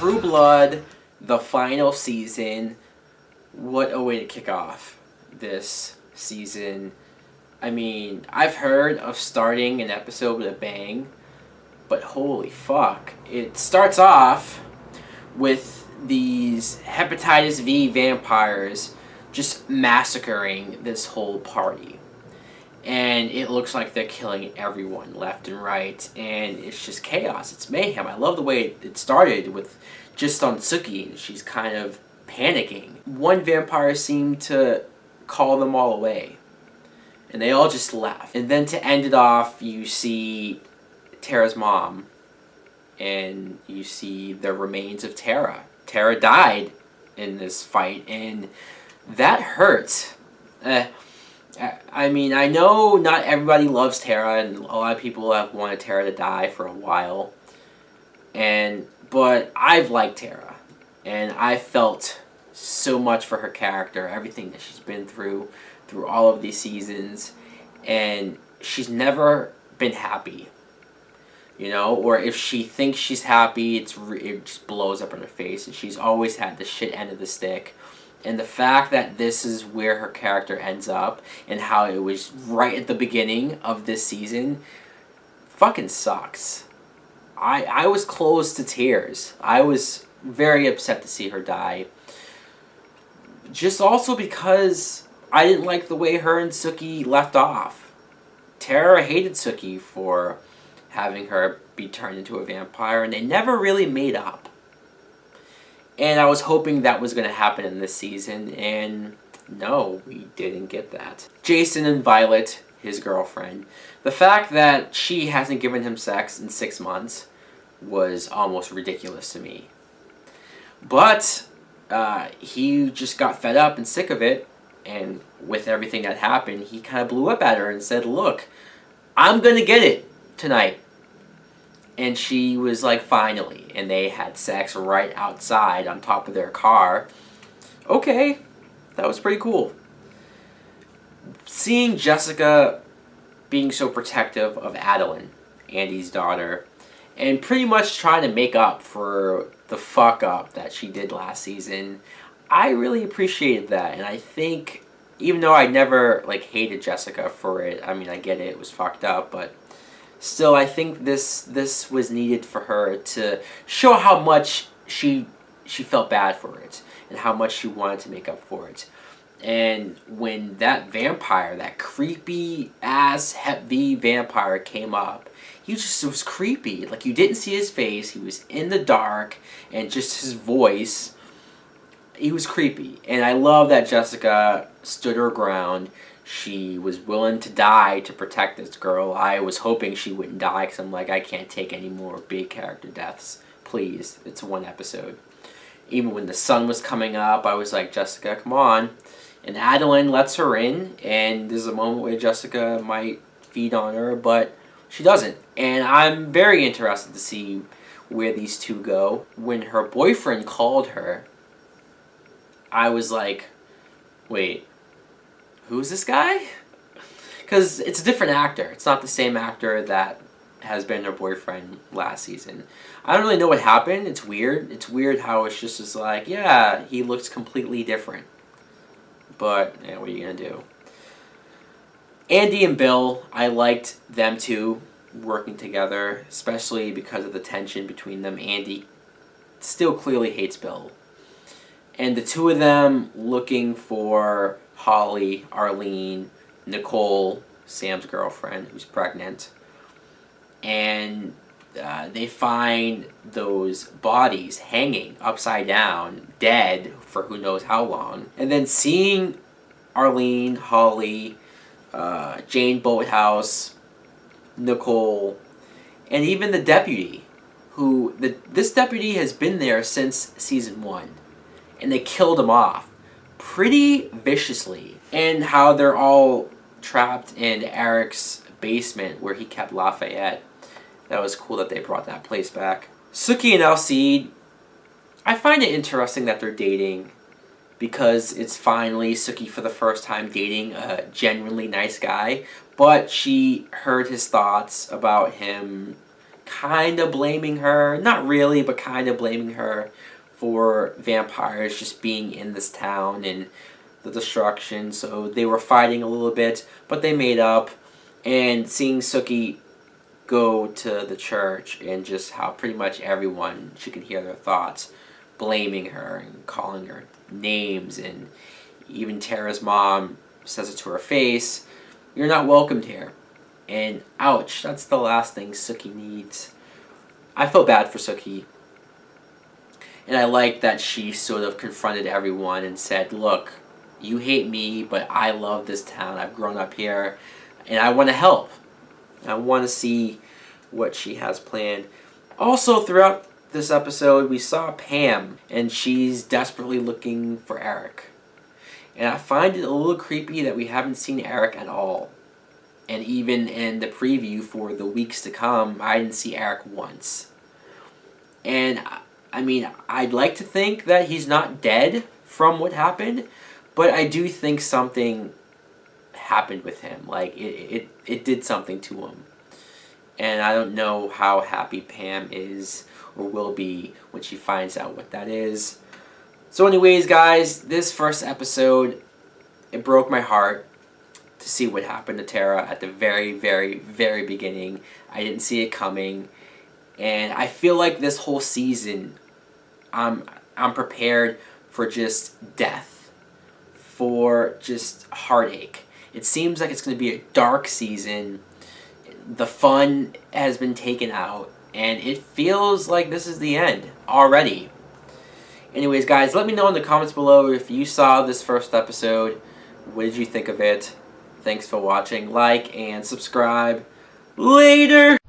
True Blood, the final season. What a way to kick off this season. I mean, I've heard of starting an episode with a bang, but holy fuck. It starts off with these hepatitis V vampires just massacring this whole party. And it looks like they're killing everyone left and right, and it's just chaos. It's mayhem. I love the way it started with just on Suki. She's kind of panicking. One vampire seemed to call them all away, and they all just left. And then to end it off, you see Tara's mom, and you see the remains of Tara. Tara died in this fight, and that hurts. I mean, I know not everybody loves Tara, and a lot of people have wanted Tara to die for a while. But I've liked Tara, and I felt so much for her character, everything that she's been through all of these seasons, and she's never been happy. You know, or if she thinks she's happy, it just blows up in her face, and she's always had the shit end of the stick. And the fact that this is where her character ends up, and how it was right at the beginning of this season, fucking sucks. I was close to tears. I was very upset to see her die. Just also because I didn't like the way her and Suki left off. Tara hated Suki for having her be turned into a vampire, and they never really made up. And I was hoping that was going to happen in this season, and no, we didn't get that. Jason and Violet, his girlfriend, the fact that she hasn't given him sex in 6 months was almost ridiculous to me. But he just got fed up and sick of it, and with everything that happened, he kind of blew up at her and said, "Look, I'm going to get it tonight." And she was like, "Finally." And they had sex right outside on top of their car. Okay, that was pretty cool. Seeing Jessica being so protective of Adeline, Andy's daughter, and pretty much trying to make up for the fuck up that she did last season, I really appreciated that. And I think, even though I never hated Jessica for it, I mean, I get it, it was fucked up, but still, I think this was needed for her to show how much she felt bad for it, and how much she wanted to make up for it. And when that vampire, that creepy ass Hep V vampire came up, he just was creepy. Like, you didn't see his face, he was in the dark, and just his voice, he was creepy. And I love that Jessica stood her ground. She was willing to die to protect this girl. I was hoping she wouldn't die, because I'm like, I can't take any more big character deaths. Please, it's one episode. Even when the sun was coming up, I was like, Jessica, come on. And Adeline lets her in, and there's a moment where Jessica might feed on her, but she doesn't. And I'm very interested to see where these two go. When her boyfriend called her, I was like, wait, who's this guy? Because it's a different actor. It's not the same actor that has been her boyfriend last season. I don't really know what happened. It's weird. It's weird how it's just like, yeah, he looks completely different. But, yeah, what are you going to do? Andy and Bill, I liked them two working together, especially because of the tension between them. Andy still clearly hates Bill. And the two of them looking for Holly, Arlene, Nicole, Sam's girlfriend, who's pregnant. And they find those bodies hanging upside down, dead for who knows how long. And then seeing Arlene, Holly, Jane Boathouse, Nicole, and even the deputy, this deputy has been there since season 1. And they killed him off pretty viciously. And how they're all trapped in Eric's basement where he kept Lafayette. That was cool that they brought that place back. Suki and Alcide, I find it interesting that they're dating, because it's finally Suki for the first time dating a genuinely nice guy, but she heard his thoughts about him kind of blaming her, not really, but kind of blaming her for vampires just being in this town and the destruction. So they were fighting a little bit, but they made up. And seeing Sookie go to the church and just how pretty much everyone, she could hear their thoughts, blaming her and calling her names, and even Tara's mom says it to her face, "You're not welcomed here." And ouch, that's the last thing Sookie needs. I feel bad for Sookie. And I like that she sort of confronted everyone and said, "Look, you hate me, but I love this town. I've grown up here, and I want to help. I want to see what she has planned." Also, throughout this episode, we saw Pam, and she's desperately looking for Eric. And I find it a little creepy that we haven't seen Eric at all. And even in the preview for the weeks to come, I didn't see Eric once. And I mean, I'd like to think that he's not dead from what happened, but I do think something happened with him. Like, it did something to him. And I don't know how happy Pam is or will be when she finds out what that is. So anyways, guys, this first episode, it broke my heart to see what happened to Tara at the very, very, very beginning. I didn't see it coming. And I feel like this whole season, I'm prepared for just death, for just heartache. It seems like it's going to be a dark season. The fun has been taken out, and it feels like this is the end already. Anyways, guys, let me know in the comments below if you saw this first episode. What did you think of it? Thanks for watching. Like and subscribe. Later!